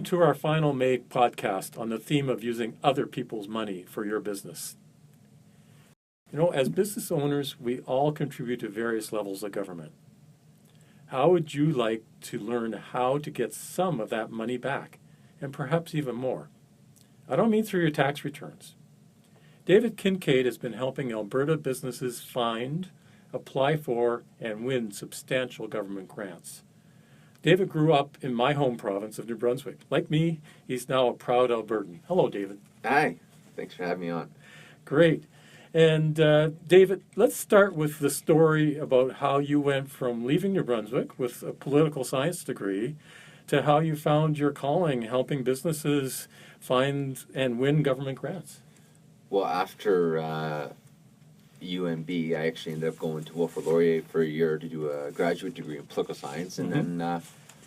to our final Make podcast on the theme of using other people's money for your business. You know, as business owners, we all contribute to various levels of government. How would you like to learn how to get some of that money back, and perhaps even more? I don't mean through your tax returns. David Kincade has been helping Alberta businesses find, apply for, and win substantial government grants. David grew up in my home province of New Brunswick. Like me, he's now a proud Albertan. Hello, David. Hi. Thanks for having me on. Great. And David, let's start with the story about how you went from leaving New Brunswick with a political science degree to how you found your calling helping businesses find and win government grants. Well, after UNB, I actually ended up going to Wilfrid Laurier for a year to do a graduate degree in political science. And then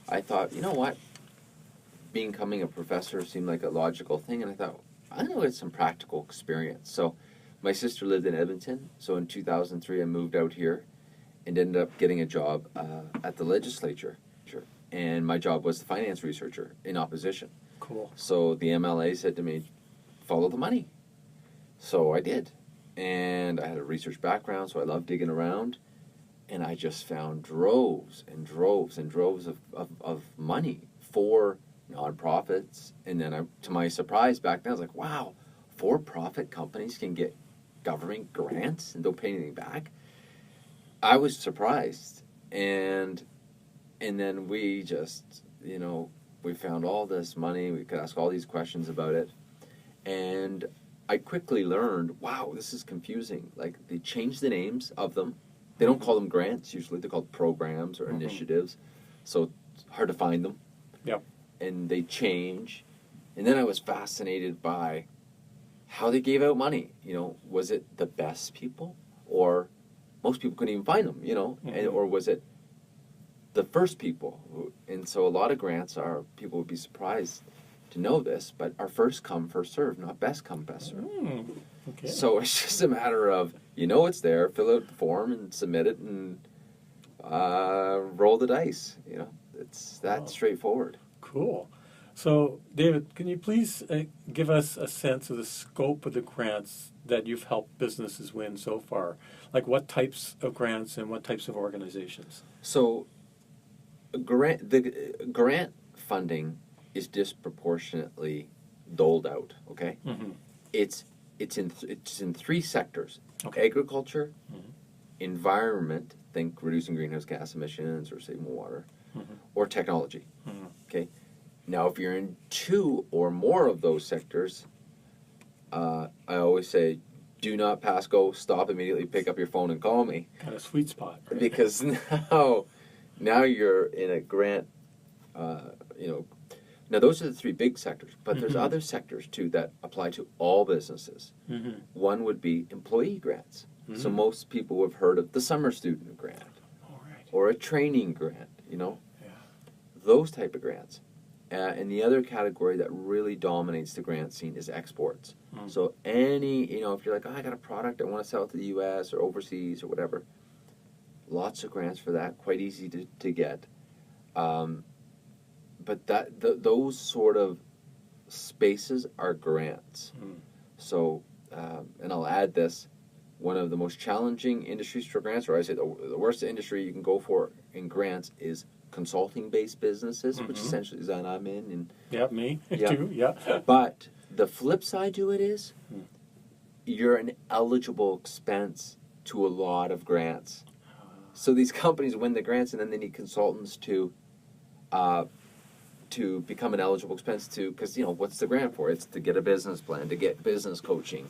I thought, you know what? Becoming a professor seemed like a logical thing. And I thought, I'm going to get some practical experience. So my sister lived in Edmonton. So in 2003, I moved out here and ended up getting a job at the legislature. And my job was the finance researcher in opposition. Cool. So the MLA said to me, follow the money. So I did. And I had a research background, so I loved digging around. And I just found droves and droves and droves of money for nonprofits. And then, to my surprise back then, I was like, wow, for-profit companies can get government grants and don't pay anything back. I was surprised. And then we just, we found all this money. We could ask all these questions about it. And I quickly learned, wow, this is confusing. Like, they changed the names of them. They don't call them grants. Usually they're called programs or initiatives. So it's hard to find them. Yep. And they change. And then I was fascinated by how they gave out money. Was it the best people? Or most people couldn't even find them, or was it the first people? And so a lot of grants are, people would be surprised to know this, but are first come, first served, not best come, best served. Okay. So it's just a matter of, it's there, fill out the form and submit it and roll the dice. It's that straightforward. Cool. So, David, can you please give us a sense of the scope of the grants that you've helped businesses win so far? Like what types of grants and what types of organizations? So, the grant funding is disproportionately doled out. Okay, it's in three sectors: agriculture, environment, think reducing greenhouse gas emissions or saving water, or technology. Okay, now if you're in two or more of those sectors, I always say, do not pass go. Stop immediately. Pick up your phone and call me. Kind of sweet spot, right? Because now you're in a grant. Now, those are the three big sectors, but there's other sectors, too, that apply to all businesses. One would be employee grants. So most people have heard of the summer student grant or a training grant, those type of grants. And the other category that really dominates the grant scene is exports. So if you're like, I got a product, I want to sell it to the U.S. or overseas or whatever, lots of grants for that, quite easy to get. But those sort of spaces are grants. So, and I'll add this, one of the most challenging industries for grants, or I say the worst industry you can go for in grants is consulting-based businesses, which essentially is that I'm in. And yeah, me too, yeah. But the flip side to it is you're an eligible expense to a lot of grants. So these companies win the grants, and then they need consultants to become an eligible expense because what's the grant for? It's to get a business plan, to get business coaching,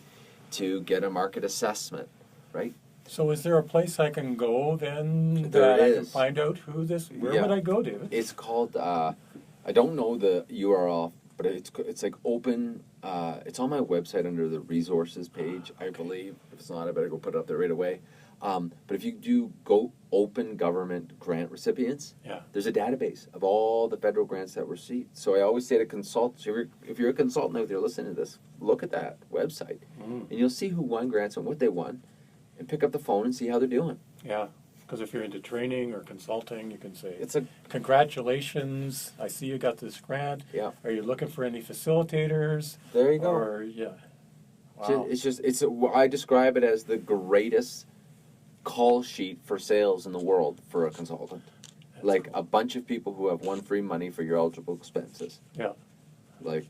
to get a market assessment, right? So is there a place I can go then I can find out where would I go, David? It's called, I don't know the URL, but it's like open, it's on my website under the resources page, I believe. If it's not, I better go put it up there right away. But if you do go open government grant recipients, there's a database of all the federal grants that were received. So I always say to consultants, if you're a consultant out there listening to this, look at that website, and you'll see who won grants and what they won, and pick up the phone and see how they're doing. Yeah. Because if you're into training or consulting, you can say, It's a congratulations, I see you got this grant. yeah. Are you looking for any facilitators? There you go. Or, yeah. Wow. I describe it as the greatest call sheet for sales in the world for a consultant. That's Like cool. a bunch of people who have won free money for your eligible expenses. Yeah. Like,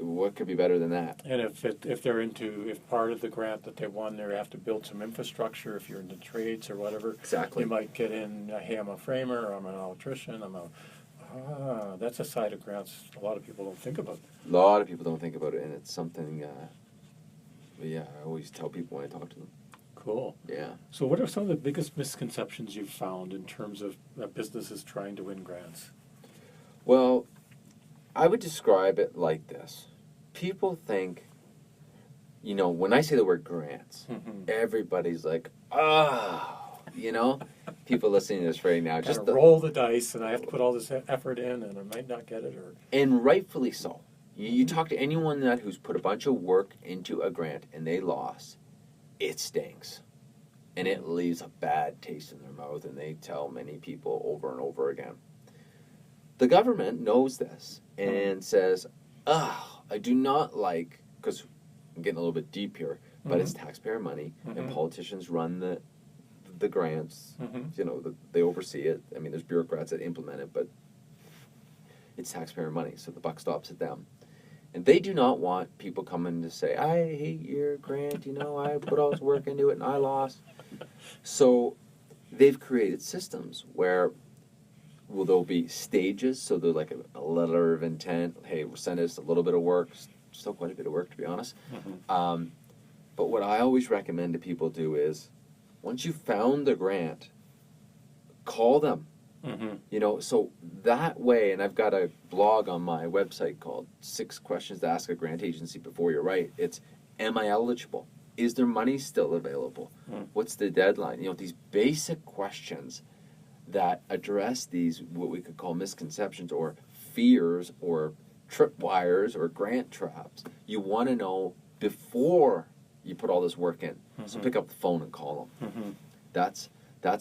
what could be better than that? And if part of the grant that they won, they have to build some infrastructure, if you're into trades or whatever, Exactly. you might get in, hey, I'm a framer, or I'm an electrician, that's a side of grants a lot of people don't think about. A lot of people don't think about it, and it's something, I always tell people when I talk to them. Cool. Yeah. So what are some of the biggest misconceptions you've found in terms of businesses trying to win grants? Well, I would describe it like this. People think, when I say the word grants, everybody's like, people listening to this right now, just roll the dice, and I have to put all this effort in, and I might not get it, and rightfully so. You talk to anyone who's put a bunch of work into a grant and they lost, it stinks. And it leaves a bad taste in their mouth, and they tell many people over and over again. The government knows this and says, I do not like, because I'm getting a little bit deep here, but it's taxpayer money, and politicians run the grants. They oversee it. I mean, there's bureaucrats that implement it, but it's taxpayer money, so the buck stops at them. And they do not want people coming to say, I hate your grant, I put all this work into it and I lost. So they've created systems where there'll be stages, so there's like a letter of intent, hey, we'll send us a little bit of work, still quite a bit of work to be honest. But what I always recommend to people do is, once you've found the grant, call them. So that way, and I've got a blog on my website called 6 Questions to Ask a Grant Agency Before You Write. It's, am I eligible? Is there money still available? What's the deadline? These basic questions that address these, what we could call misconceptions or fears or tripwires or grant traps. You want to know before you put all this work in. So pick up the phone and call them. That's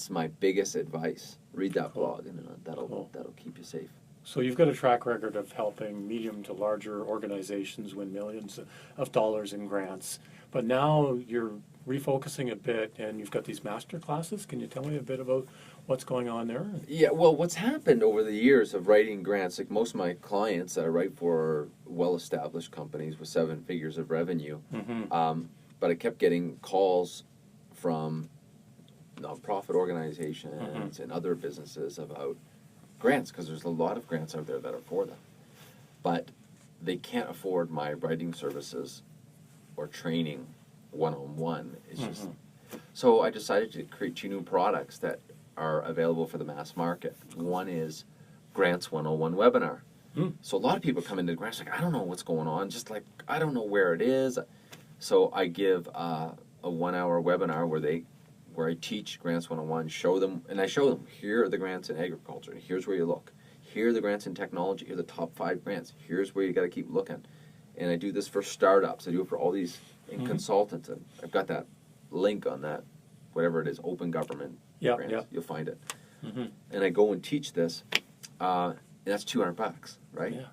my biggest advice. Read that blog, and that'll keep you safe. So you've got a track record of helping medium to larger organizations win millions of dollars in grants. But now you're refocusing a bit, and you've got these Masterclasses. Can you tell me a bit about what's going on there? Yeah, well, what's happened over the years of writing grants, like most of my clients that I write for are well-established companies with 7 figures of revenue. But I kept getting calls from nonprofit organizations and other businesses about grants, because there's a lot of grants out there that are for them. But they can't afford my writing services or training one-on-one. It's just so I decided to create 2 new products that are available for the mass market. One is Grants 101 webinar. So a lot of people come into grants like, I don't know what's going on, just like I don't know where it is. So I give a 1-hour webinar where I teach Grants 101, show them, here are the grants in agriculture, and here's where you look. Here are the grants in technology, here are the top 5 grants, here's where you got to keep looking. And I do this for startups, I do it for all these consultants, and I've got that link on that, whatever it is, open government grants, you'll find it. And I go and teach this, and that's $200, right? Yeah.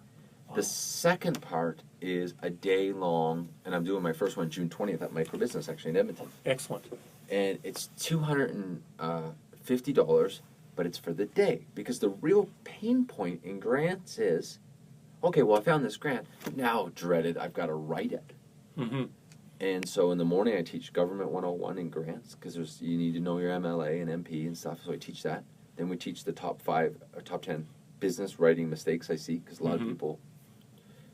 Wow. The second part is a day long, and I'm doing my first one June 20th at Microbusiness, actually in Edmonton. Excellent. And it's $250, but it's for the day. Because the real pain point in grants is, okay, well, I found this grant. Now, dreaded, I've got to write it. And so in the morning, I teach Government 101 in grants, because you need to know your MLA and MP and stuff, so I teach that. Then we teach the top 5 or top 10 business writing mistakes I see, because a lot of people,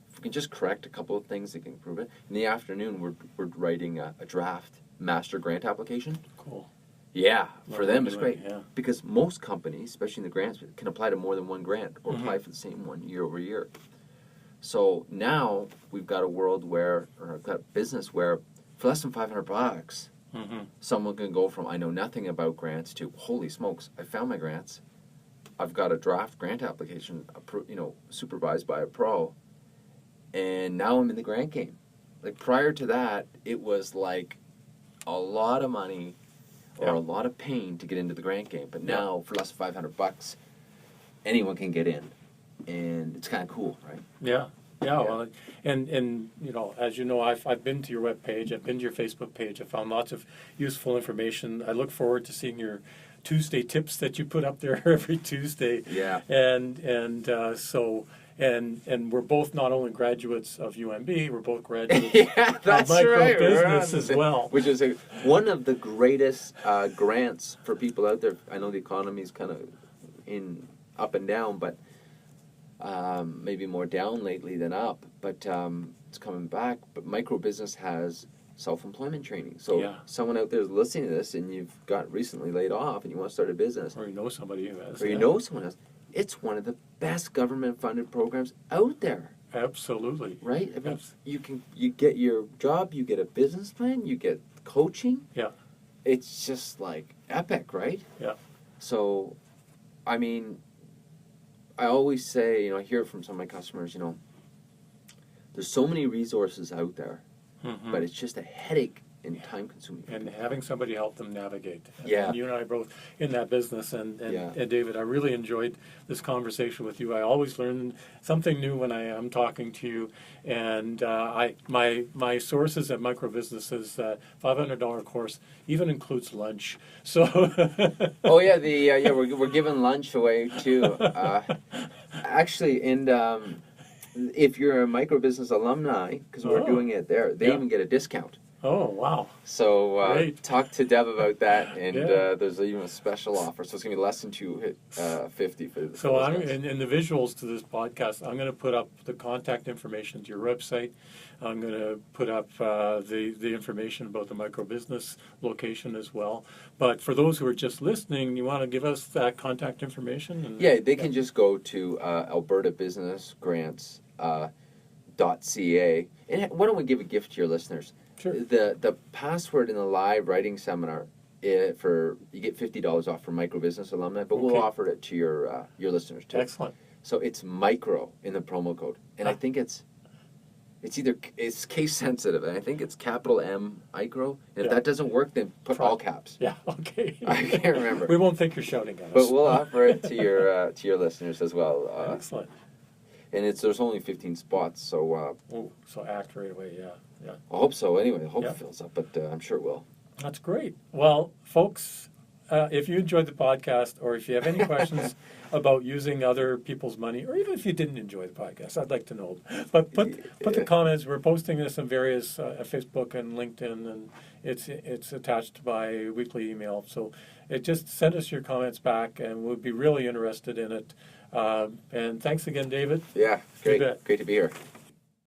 if we can just correct a couple of things, they can improve it. In the afternoon, we're writing a draft master grant application. Cool. Yeah, for them it's great. Yeah. Because most companies, especially in the grants, can apply to more than one grant or apply for the same one year over year. So now we've got a world where, or I've got a business where for less than $500, someone can go from I know nothing about grants to holy smokes, I found my grants. I've got a draft grant application, supervised by a pro, and now I'm in the grant game. Like prior to that, it was like a lot of money, or a lot of pain to get into the grant game. But now, for less than $500, anyone can get in, and it's kind of cool, right? Yeah. Yeah, well, and you know, as you know, I've been to your webpage, I've been to your Facebook page, I found lots of useful information. I look forward to seeing your Tuesday tips that you put up there every Tuesday. Yeah. And we're both not only graduates of UMB, we're both graduates That's of micro right. business as well. Which is one of the greatest grants for people out there. I know the economy's kind of up and down, but maybe more down lately than up, but it's coming back. But micro business has self-employment training. So someone out there is listening to this and you've got recently laid off and you want to start a business. Or you know somebody who has. Or you know someone else. It's one of the best government-funded programs out there. Absolutely. Right? I mean, you get your job, you get a business plan, you get coaching. Yeah. It's just like epic, right? Yeah. So, I mean, I always say, you know, I hear from some of my customers, you know, there's so many resources out there, but it's just a headache and time-consuming. And having somebody help them navigate. Yeah. And you and I are both in that business. And David, I really enjoyed this conversation with you. I always learn something new when I am talking to you. And my sources at micro businesses, $500 course even includes lunch. So. Oh yeah, we're giving lunch away too. Actually, and if you're a micro business alumni, because we're doing it there, they even get a discount. Oh, wow. So talk to Deb about that, and there's even a special offer. So it's going to be less than $250 for the So in the visuals to this podcast, I'm going to put up the contact information to your website. I'm going to put up the information about the micro business location as well. But for those who are just listening, you want to give us that contact information? And, they can just go to Alberta Business Grants .ca. And why don't we give a gift to your listeners? Sure. The password in the live writing seminar you get $50 off for micro business alumni, but we'll offer it to your listeners too. Excellent. So it's micro in the promo code, and I think it's case sensitive, and I think it's capital M micro. And if that doesn't work, then put all caps. Yeah. Okay. I can't remember. We won't think you're shouting at us. But we'll offer it to your listeners as well. Excellent. And there's only 15 spots, so. So act right away, yeah. I hope so. Anyway, I hope it fills up, but I'm sure it will. That's great. Well, folks, if you enjoyed the podcast, or if you have any questions about using other people's money, or even if you didn't enjoy the podcast, I'd like to know. But put the comments. We're posting this on various Facebook and LinkedIn, and it's attached to my weekly email. So just send us your comments back, and we'll be really interested in it. And thanks again, David. Yeah, great to be here.